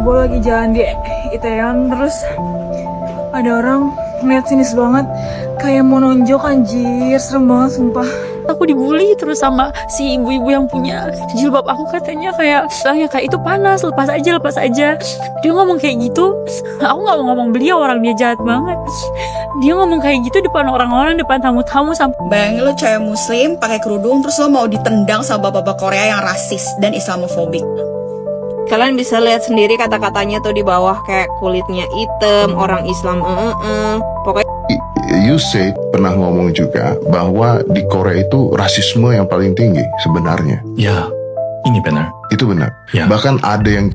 gue lagi jalan di Itaewon, terus ada orang ngeliat sinis banget, kayak mau nonjok, anjir, serem banget sumpah. Aku dibully terus sama si ibu-ibu yang punya jilbab aku, katanya kayak bilangnya kayak itu panas, lepas aja. Dia ngomong kayak gitu. Aku nggak mau ngomong beliau, orang dia jahat banget. Dia ngomong kayak gitu depan orang-orang, depan tamu-tamu sampai. Bayangin lo cewek muslim pakai kerudung terus lo mau ditendang sama bapak-bapak Korea yang rasis dan islamofobik. Kalian bisa lihat sendiri kata-katanya tuh di bawah, kayak kulitnya hitam, orang Islam, pokoknya. You say pernah ngomong juga bahwa di Korea itu rasisme yang paling tinggi sebenarnya. Ya, ini benar. Itu benar. Ya. Bahkan ada yang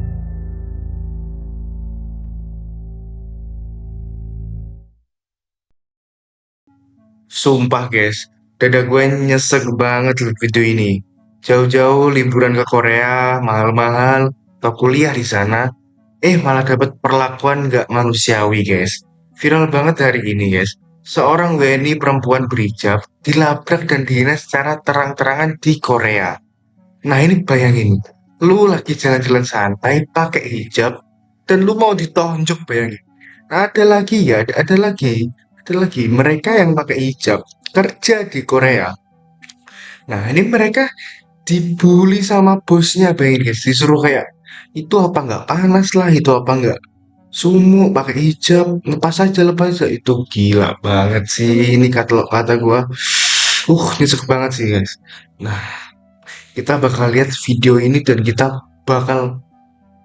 Sumpah guys, dada gue nyesek banget liat video ini. Jauh-jauh liburan ke Korea, mahal-mahal, atau kuliah di sana, malah dapet perlakuan gak manusiawi guys. Viral banget hari ini guys. Seorang WNI perempuan berhijab dilabrak dan dihina secara terang-terangan di Korea. Nah ini bayangin, lu lagi jalan-jalan santai pakai hijab dan lu mau ditonjok, bayangin. Nah, ada lagi mereka yang pakai hijab kerja di Korea. Nah ini mereka dibully sama bosnya, bayangin guys, disuruh kayak itu apa nggak panas lah, itu apa nggak sumuk, pakai hijab, lepas aja, itu gila banget sih ini kata gua. Nyesek banget sih guys. Nah, kita bakal lihat video ini dan kita bakal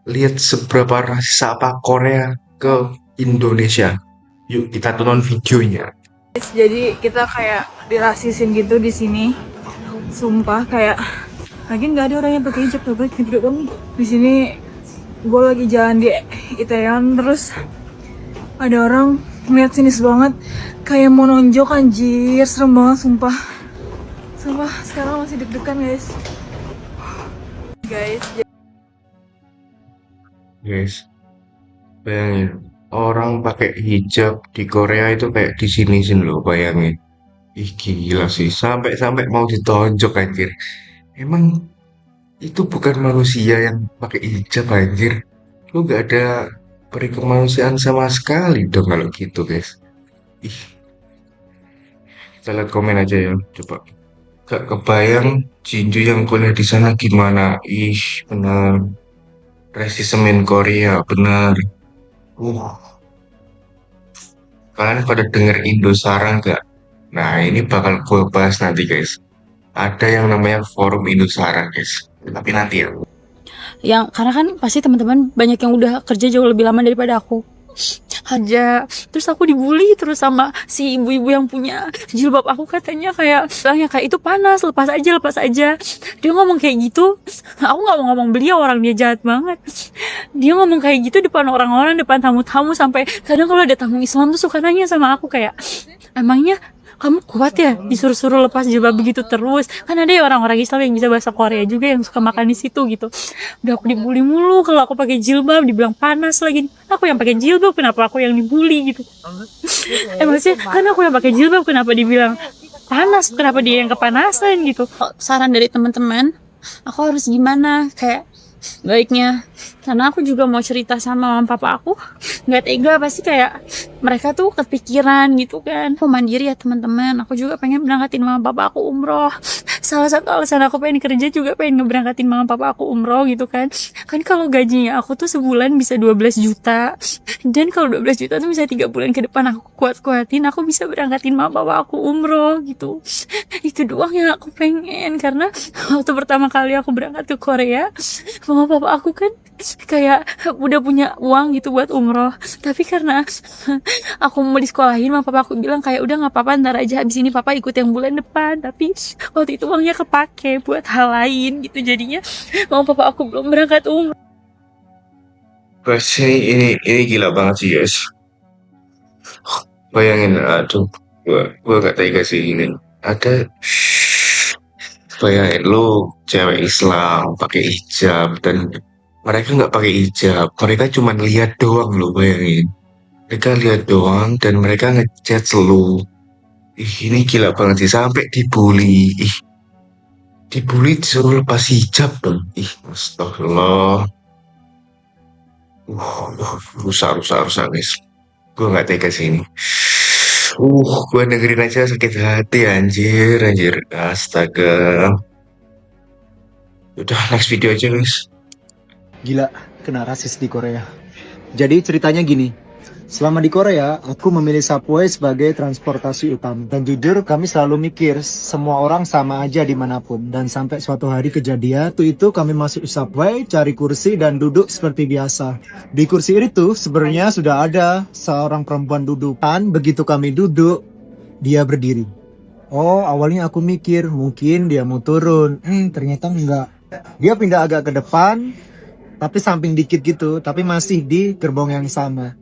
lihat seberapa rasis apa Korea ke Indonesia. Yuk kita tonton videonya. Jadi kita kayak dirasisin gitu di sini, sumpah. Kayak lagi nggak ada orang yang pakai hijab, juga kamu di sini. Gue lagi jalan di Itaewon, terus ada orang ngeliat sinis banget, kayak mau nonjok, anjir, serem banget sumpah. Sekarang masih deg-degan guys. Guys, bayangin orang pakai hijab di Korea itu kayak di sini loh, bayangin. Ih gila sih, sampai mau ditonjok anjir. Emang itu bukan manusia yang pakai hijab anjir. Lu gak ada peri kemanusiaan sama sekali dong kalau gitu guys. Ih, kita lihat komen aja ya, coba. Gak kebayang Jinju yang kuliah di sana gimana. Ih, benar. Resisemen Korea, benar. Uh, Kalian pada denger Indosara nggak? Nah, ini bakal gue bahas nanti guys. Ada yang namanya forum Indosara guys. Tapi nanti ya. Yang karena kan pasti teman-teman banyak yang udah kerja jauh lebih lama daripada aku aja, terus aku dibully terus sama si ibu-ibu yang punya jilbab aku, katanya kayak bilangnya kayak itu panas, lepas aja. Dia ngomong kayak gitu. Aku nggak mau ngomong beliau, orang dia jahat banget. Dia ngomong kayak gitu depan orang-orang, depan tamu-tamu, sampai kadang kalau ada tamu Islam tuh suka nanya sama aku kayak, emangnya kamu kuat ya disuruh-suruh lepas jilbab begitu terus? Kan ada ya orang-orang Islam yang bisa bahasa Korea juga yang suka makan di situ gitu. Udah aku dibully mulu kalau aku pakai jilbab, dibilang panas lagi. Aku yang pakai jilbab, kenapa aku yang dibully gitu? Maksudnya kan aku yang pakai jilbab, kenapa dibilang panas? Kenapa dia yang kepanasan gitu? Saran dari teman-teman, aku harus gimana? Kayak baiknya, karena aku juga mau cerita sama mama papa aku, nggak tega pasti, kayak mereka tuh kepikiran gitu kan. Aku mandiri ya teman-teman, aku juga pengen berangkatin mama papa aku umroh. Salah satu alasan aku pengen kerja juga pengen ngeberangkatin mama papa aku umroh gitu kan. Kan kalau gajinya aku tuh sebulan bisa 12 juta, dan kalau 12 juta tuh bisa 3 bulan ke depan aku kuat-kuatin, aku bisa berangkatin mama papa aku umroh gitu. Itu doang yang aku pengen, karena waktu pertama kali aku berangkat ke Korea, mama papa aku kan kayak udah punya uang gitu buat umroh, tapi karena aku mau disekolahin, mama papa aku bilang kayak udah nggak apa-apa, ntar aja habis ini papa ikut yang bulan depan. Tapi waktu itu uangnya kepake buat hal lain gitu, jadinya mama papa aku belum berangkat umroh. Guys, ini gila banget sih guys. Bayangin, aduh, gua gak tega sih ini. Bayangin lu cewek Islam pakai hijab dan mereka nggak pakai hijab. Mereka cuma lihat doang lo, bayangin. Mereka lihat doang dan mereka ngechat lu. Ini gila banget sih, sampai dibully. Dibully disuruh lepas hijab dong. Astagfirullah. Rusak guys. Gue nggak tega sih ini. Gue dengerin aja sakit hati anjir. Astaga. Udah next video aja guys. Gila, kena rasis di Korea. Jadi ceritanya gini, selama di Korea, aku memilih Subway sebagai transportasi utama. Dan jujur, kami selalu mikir, semua orang sama aja dimanapun. Dan sampai suatu hari kejadian, itu kami masuk Subway, cari kursi dan duduk seperti biasa. Di kursi itu sebenarnya sudah ada seorang perempuan duduk. Dan begitu kami duduk, dia berdiri. Oh, awalnya aku mikir, mungkin dia mau turun. Ternyata enggak. Dia pindah agak ke depan, tapi samping dikit gitu, tapi masih di gerbong yang sama.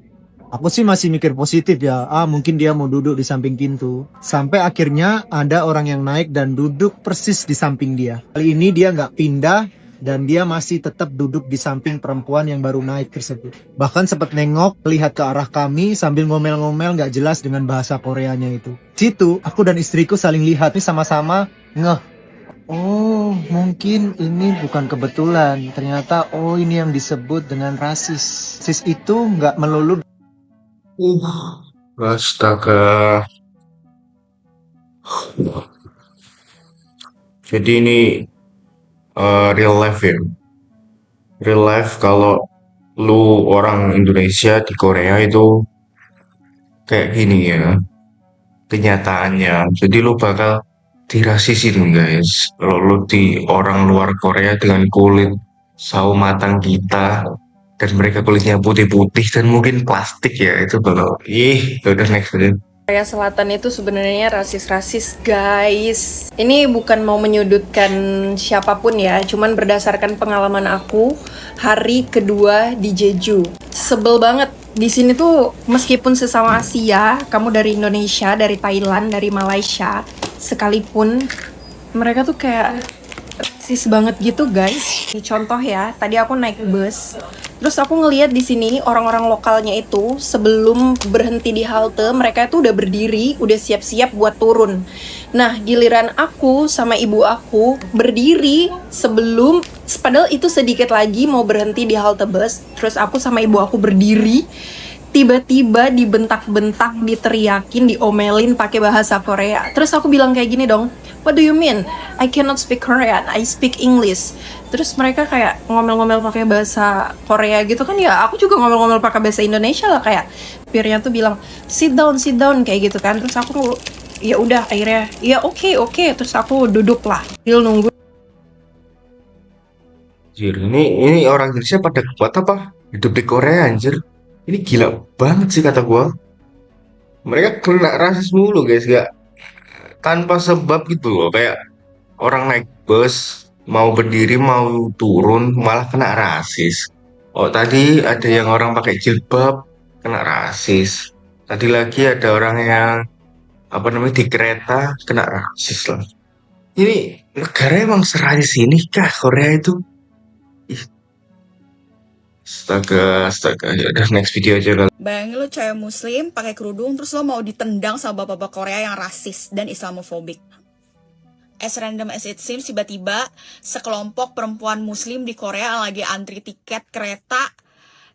Aku sih masih mikir positif ya, mungkin dia mau duduk di samping pintu. Sampai akhirnya ada orang yang naik dan duduk persis di samping dia. Kali ini dia nggak pindah dan dia masih tetap duduk di samping perempuan yang baru naik tersebut. Bahkan sempat nengok, lihat ke arah kami sambil ngomel-ngomel nggak jelas dengan bahasa Koreanya itu. Situ, aku dan istriku saling lihat, nih sama-sama ngeh. Oh, mungkin ini bukan kebetulan. Ternyata, ini yang disebut dengan rasis. Rasis itu nggak melulu. Astaga. Jadi ini real life ya. Real life kalau lu orang Indonesia di Korea itu kayak gini ya. Kenyataannya. Jadi lu bakal dirasisin guys. Kalau lu di orang luar Korea dengan kulit sawo matang kita dan mereka kulitnya putih-putih dan mungkin plastik ya itu bakal udah next aja. Korea Selatan itu sebenarnya rasis-rasis guys. Ini bukan mau menyudutkan siapapun ya, cuman berdasarkan pengalaman aku hari kedua di Jeju. Sebel banget. Di sini tuh meskipun sesama Asia, kamu dari Indonesia, dari Thailand, dari Malaysia, sekalipun mereka tuh kayak rasis banget gitu guys. Ini contoh ya, tadi aku naik bus. Terus aku ngeliat di sini orang-orang lokalnya itu sebelum berhenti di halte mereka itu udah berdiri, udah siap-siap buat turun. Nah, giliran aku sama ibu aku berdiri sebelum, padahal itu sedikit lagi mau berhenti di halte bus. Terus aku sama ibu aku berdiri, tiba-tiba dibentak-bentak, diteriakin, diomelin pakai bahasa Korea. Terus aku bilang kayak gini dong, what do you mean? I cannot speak Korean, I speak English. Terus mereka kayak ngomel-ngomel pakai bahasa Korea gitu kan ya, aku juga ngomel-ngomel pakai bahasa Indonesia lah, kayak peernya tuh bilang sit down kayak gitu kan. Terus aku ya udah akhirnya ya oke. Terus aku duduk lah, nunggu. Anjir, ini orang Indonesia pada kuat apa? Hidup di Korea anjir. Ini gila banget sih kata gua. Mereka kena rasis mulu guys, gak tanpa sebab gitu loh. Kayak orang naik bus mau berdiri mau turun malah kena rasis. Oh tadi ada yang orang pakai jilbab kena rasis. Tadi lagi ada orang yang apa namanya di kereta kena rasis lah. Ini negara emang serasis ini kah Korea itu? Ih, astaga. Ya udah next video aja kali. Bayangin lo cewek muslim pakai kerudung terus lo mau ditendang sama bapak-bapak Korea yang rasis dan Islamofobik. As random as it seems, tiba-tiba sekelompok perempuan muslim di Korea yang lagi antri tiket kereta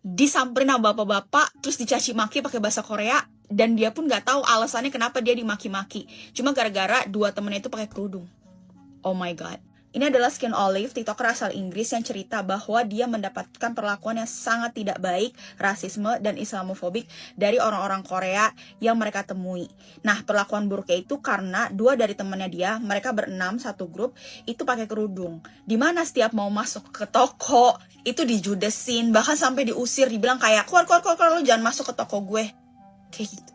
disamperin sama bapak-bapak terus dicaci maki pakai bahasa Korea dan dia pun nggak tahu alasannya kenapa dia dimaki-maki. Cuma gara-gara dua temennya itu pakai kerudung. Oh my god. Ini adalah Skin Olive, TikToker asal Inggris yang cerita bahwa dia mendapatkan perlakuan yang sangat tidak baik, rasisme, dan Islamofobik dari orang-orang Korea yang mereka temui. Nah, perlakuan buruknya itu karena dua dari temannya dia, mereka berenam, satu grup, itu pakai kerudung. Dimana setiap mau masuk ke toko, itu dijudesin, bahkan sampai diusir, dibilang kayak, keluar, lo jangan masuk ke toko gue. Kayak gitu.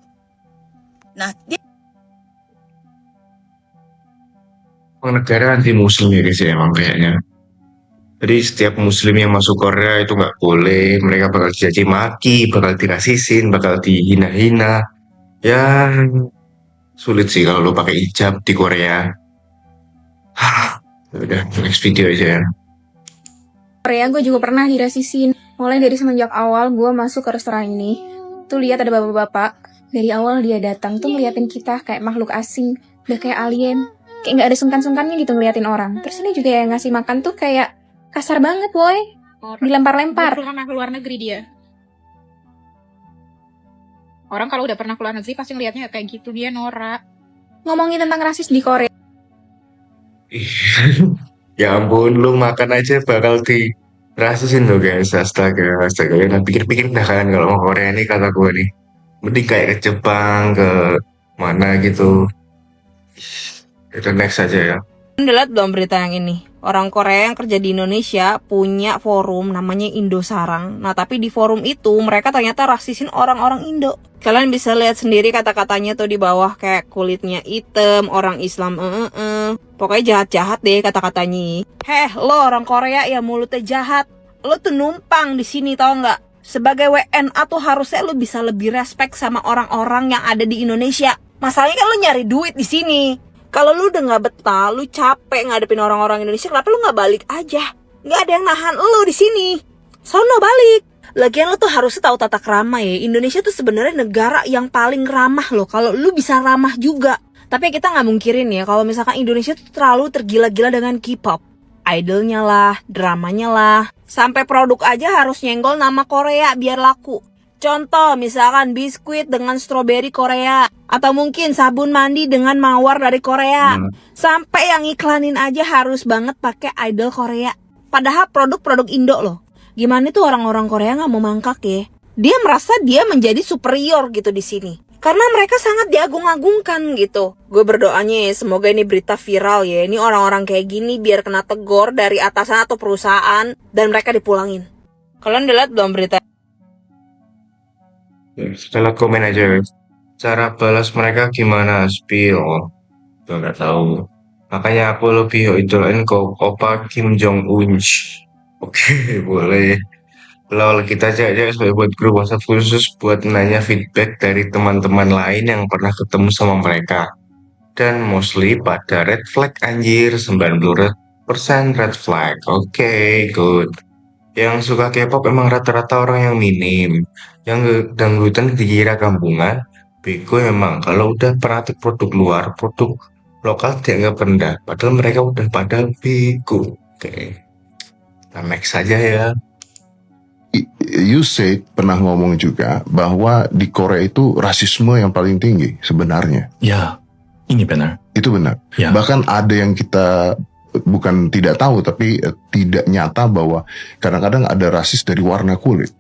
Nah, dia Negara anti muslim ya guys ya emang kayaknya. Jadi setiap muslim yang masuk Korea itu nggak boleh, mereka bakal dicaci maki, bakal dirasisin, bakal dihina-hina. Ya sulit sih kalau lo pakai hijab di Korea. Udah next video aja ya. Korea gue juga pernah dirasisin. Mulai dari semenjak awal gue masuk ke restoran ini, tuh lihat ada bapak-bapak. Dari awal dia datang tuh ngeliatin kita kayak makhluk asing, udah kayak alien. Kayak nggak ada sungkan-sungkannya gitu ngeliatin orang. Terus ini juga yang ngasih makan tuh kayak kasar banget, boy. Dilempar-lempar. Karena keluar negeri dia. Orang kalau udah pernah keluar negeri pasti ngeliatnya kayak gitu, dia norak. Ngomongin tentang rasis di Korea. Ih, ya ampun, lu makan aja bakal di rasisin lo guys. Astaga, astaga. Nah, pikir-pikir dah kan kalau mau Korea ini kata gue nih. Mending kayak ke Jepang, ke mana gitu. Itu next aja ya. Udah liat belum berita yang ini? Orang Korea yang kerja di Indonesia punya forum namanya Indosarang. Nah, tapi di forum itu mereka ternyata rasisin orang-orang Indo. Kalian bisa lihat sendiri kata-katanya tuh di bawah, kayak kulitnya hitam, orang Islam, pokoknya jahat-jahat deh kata-katanya. Heh, lo orang Korea ya mulutnya jahat. Lo tuh numpang di sini, tau nggak? Sebagai WNA tuh harusnya lo bisa lebih respect sama orang-orang yang ada di Indonesia. Masalahnya kan lo nyari duit di sini. Kalau lu udah nggak betah, lu capek ngadepin orang-orang Indonesia, kenapa lu nggak balik aja? Nggak ada yang nahan lu di sini. Sono balik. Lagian lu tuh harusnya tahu tata krama ya. Indonesia tuh sebenarnya negara yang paling ramah loh. Kalau lu bisa ramah juga. Tapi kita nggak mungkirin ya kalau misalkan Indonesia tuh terlalu tergila-gila dengan K-pop. Idolnya lah, dramanya lah. Sampai produk aja harus nyenggol nama Korea biar laku. Contoh misalkan biskuit dengan stroberi Korea. Atau mungkin sabun mandi dengan mawar dari Korea. Sampai yang iklanin aja harus banget pakai idol Korea. Padahal produk-produk Indo loh. Gimana tuh orang-orang Korea nggak mau mangkak ya? Dia merasa dia menjadi superior gitu di sini. Karena mereka sangat diagung-agungkan gitu. Gue berdoanya ya, semoga ini berita viral ya. Ini orang-orang kayak gini biar kena tegur dari atasan atau perusahaan. Dan mereka dipulangin. Kalian udah lihat belum berita? Ya, setelah komen aja guys. Cara balas mereka gimana? Spill. Gue nggak tahu. Makanya aku lebih idolain kok Opa Kim Jong Un. Oke, boleh. Lol, kita aja sebagai buat grup WhatsApp khusus buat nanya feedback dari teman-teman lain yang pernah ketemu sama mereka. Dan mostly pada red flag anjir, 90% red flag. Oke, good. Yang suka K-pop emang rata-rata orang yang minim. Yang dangdutan dikira kampungan. Bego emang. Kalau udah praktik produk luar, produk lokal dianggap rendah. Padahal mereka udah pada bego. Oke. Kita next saja ya. You said pernah ngomong juga bahwa di Korea itu rasisme yang paling tinggi sebenarnya. Ya, ini benar. Itu benar. Ya. Bahkan ada yang kita bukan tidak tahu tapi tidak nyata bahwa kadang-kadang ada rasis dari warna kulit.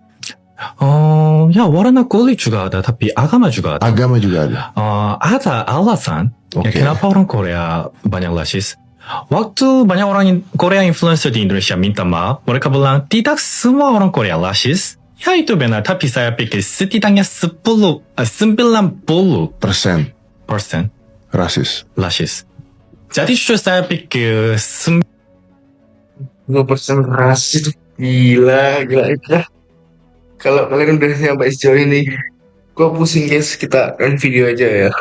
Ya, warna kulit juga ada, tapi agama juga ada. Agama juga ada. Ada alasan. Ya, Oke. kenapa orang Korea banyak rasis? Waktu banyak orang Korea influencer di Indonesia minta maaf, mereka bilang tidak semua orang Korea rasis. Ya itu benar, tapi saya pikir setidaknya 90% Rasis. rasis. Jadi justru saya pikir 20% rasis. Gila, gila. Kalau kalian udah sampai sejauh ini, gue pusing guys. Kita end video aja ya.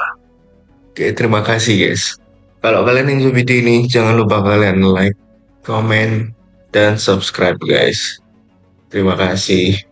Oke, terima kasih guys. Kalau kalian enjoy video ini, jangan lupa kalian like, comment, dan subscribe guys. Terima kasih.